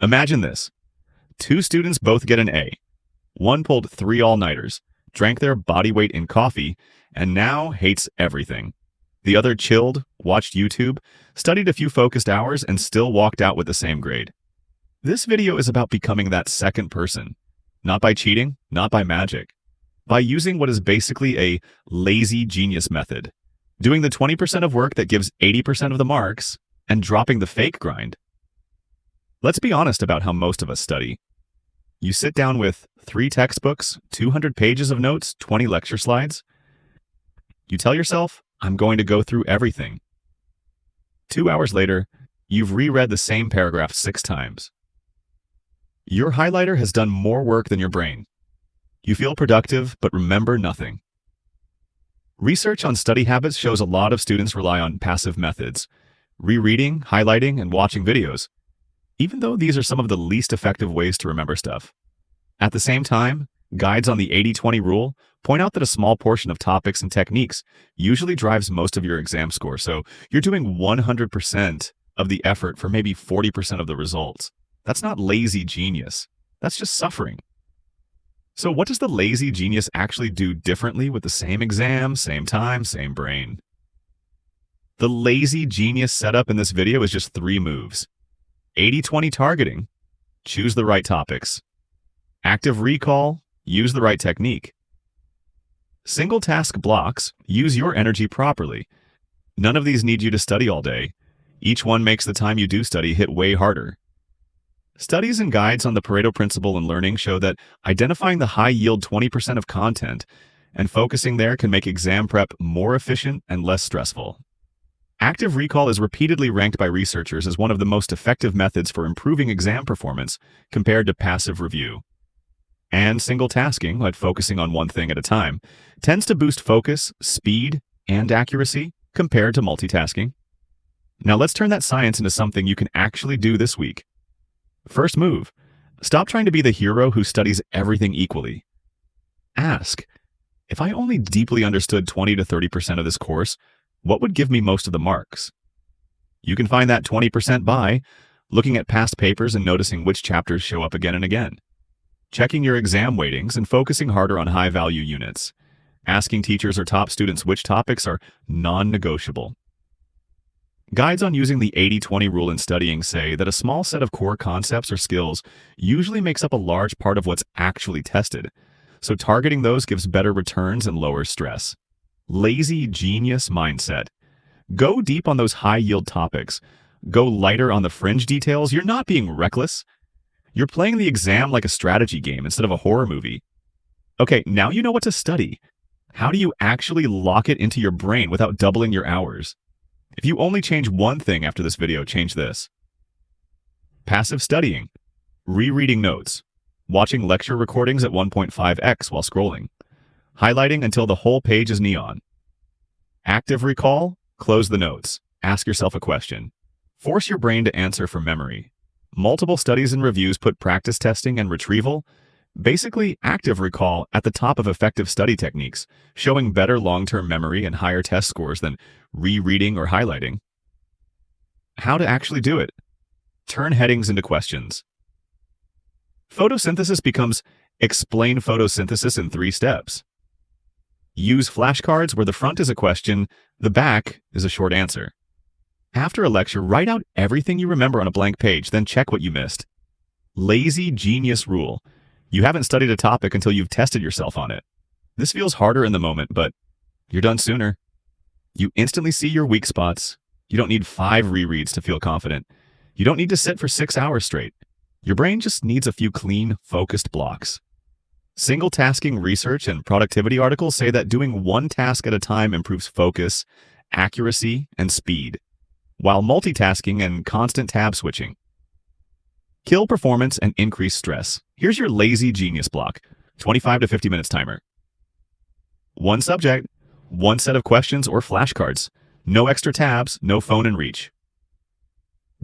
Imagine this. Two students both get an A. One pulled 3 all-nighters, drank their body weight in coffee, and now hates everything. The other chilled, watched YouTube, studied a few focused hours, and still walked out with the same grade. This video is about becoming that second person. Not by cheating, not by magic. By using what is basically a lazy genius method. Doing the 20% of work that gives 80% of the marks, and dropping the fake grind. Let's be honest about how most of us study. You sit down with 3 textbooks, 200 pages of notes, 20 lecture slides. You tell yourself, I'm going to go through everything. 2 hours later, you've reread the same paragraph 6 times. Your highlighter has done more work than your brain. You feel productive, but remember nothing. Research on study habits shows a lot of students rely on passive methods, rereading, highlighting, and watching videos, even though these are some of the least effective ways to remember stuff. At the same time, guides on the 80-20 rule point out that a small portion of topics and techniques usually drives most of your exam score, so you're doing 100% of the effort for maybe 40% of the results. That's not lazy genius. That's just suffering. So what does the lazy genius actually do differently with the same exam, same time, same brain? The lazy genius setup in this video is just 3 moves. 80-20 targeting, choose the right topics. Active recall, use the right technique. Single task blocks, use your energy properly. None of these need you to study all day. Each one makes the time you do study hit way harder. Studies and guides on the Pareto principle in learning show that identifying the high-yield 20% of content and focusing there can make exam prep more efficient and less stressful. Active recall is repeatedly ranked by researchers as one of the most effective methods for improving exam performance compared to passive review. And single tasking, like focusing on one thing at a time, tends to boost focus, speed, and accuracy compared to multitasking. Now let's turn that science into something you can actually do this week. First move, stop trying to be the hero who studies everything equally. Ask, if I only deeply understood 20 to 30% of this course, what would give me most of the marks? You can find that 20% by looking at past papers and noticing which chapters show up again and again. Checking your exam weightings and focusing harder on high-value units. Asking teachers or top students which topics are non-negotiable. Guides on using the 80-20 rule in studying say that a small set of core concepts or skills usually makes up a large part of what's actually tested, so targeting those gives better returns and lowers stress. Lazy genius mindset. Go deep on those high-yield topics. Go lighter on the fringe details. You're not being reckless. You're playing the exam like a strategy game instead of a horror movie. Okay, now you know what to study. How do you actually lock it into your brain without doubling your hours? If you only change one thing after this video, change this. Passive studying. Rereading notes. Watching lecture recordings at 1.5x while scrolling. Highlighting until the whole page is neon. Active recall. Close the notes. Ask yourself a question. Force your brain to answer from memory. Multiple studies and reviews put practice testing and retrieval, basically active recall, at the top of effective study techniques, showing better long-term memory and higher test scores than rereading or highlighting. How to actually do it. Turn headings into questions. Photosynthesis becomes explain photosynthesis in 3 steps. Use flashcards where the front is a question, the back is a short answer. After a lecture, write out everything you remember on a blank page, then check what you missed. Lazy genius rule. You haven't studied a topic until you've tested yourself on it. This feels harder in the moment, but you're done sooner. You instantly see your weak spots. You don't need 5 rereads to feel confident. You don't need to sit for 6 hours straight. Your brain just needs a few clean, focused blocks. Single tasking research and productivity articles say that doing one task at a time improves focus, accuracy, and speed, while multitasking and constant tab switching kill performance and increase stress. Here's your lazy genius block, 25 to 50 minutes timer. 1 subject, 1 set of questions or flashcards. No extra tabs, no phone in reach.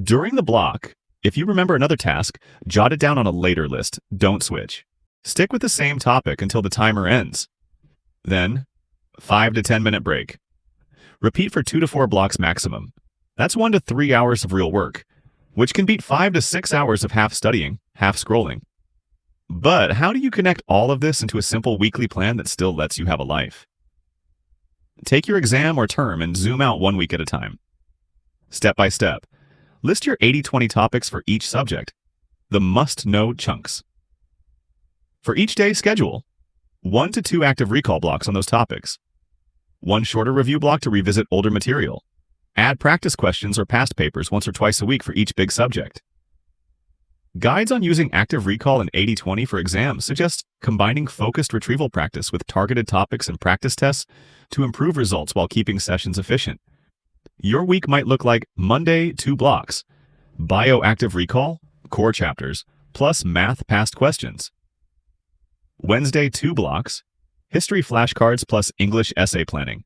During the block, if you remember another task, jot it down on a later list. Don't switch. Stick with the same topic until the timer ends. Then, 5 to 10 minute break. Repeat for 2 to 4 blocks maximum. That's 1 to 3 hours of real work. which can beat 5 to 6 hours of half studying, half scrolling. But how do you connect all of this into a simple weekly plan that still lets you have a life? Take your exam or term and zoom out 1 week at a time. Step by step, list your 80-20 topics for each subject, the must-know chunks. For each day, schedule 1 to 2 active recall blocks on those topics, 1 shorter review block to revisit older material. Add practice questions or past papers once or twice a week for each big subject. Guides on using active recall and 80-20 for exams suggest combining focused retrieval practice with targeted topics and practice tests to improve results while keeping sessions efficient. Your week might look like Monday, 2 blocks, bio active recall, core chapters, plus math past questions. Wednesday, 2 blocks, history flashcards plus English essay planning.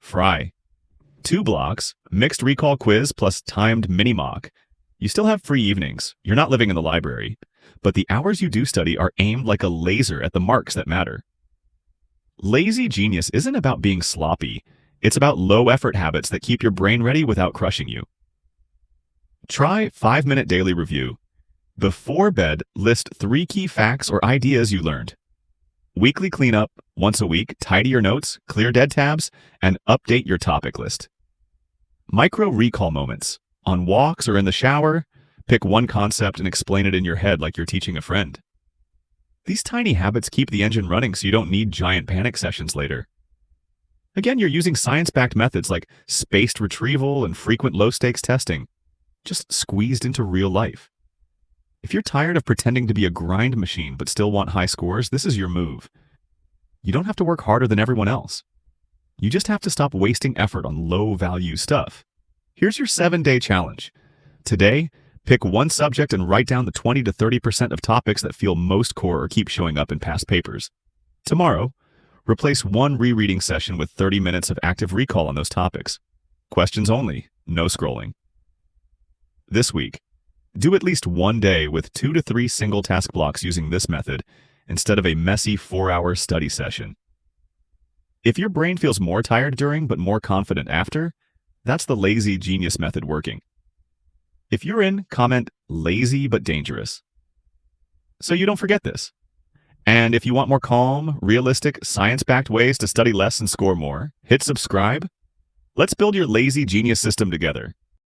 Fry, 2 blocks, mixed recall quiz plus timed mini-mock. You still have free evenings. You're not living in the library. But the hours you do study are aimed like a laser at the marks that matter. Lazy genius isn't about being sloppy. It's about low-effort habits that keep your brain ready without crushing you. Try 5-minute daily review. Before bed, list 3 key facts or ideas you learned. Weekly cleanup, once a week, tidy your notes, clear dead tabs, and update your topic list. Micro recall moments. On walks or in the shower, pick one concept and explain it in your head like you're teaching a friend. These tiny habits keep the engine running so you don't need giant panic sessions later. Again, you're using science-backed methods like spaced retrieval and frequent low-stakes testing, just squeezed into real life. If you're tired of pretending to be a grind machine but still want high scores, this is your move. You don't have to work harder than everyone else. You just have to stop wasting effort on low-value stuff. Here's your 7-day challenge. Today, pick one subject and write down the 20 to 30% of topics that feel most core or keep showing up in past papers. Tomorrow, replace one rereading session with 30 minutes of active recall on those topics. Questions only, no scrolling. This week, do at least one day with 2 to 3 single task blocks using this method instead of a messy 4-hour study session. If your brain feels more tired during but more confident after, that's the lazy genius method working. If you're in, comment lazy but dangerous, so you don't forget this. And if you want more calm, realistic, science-backed ways to study less and score more, hit subscribe. Let's build your lazy genius system together.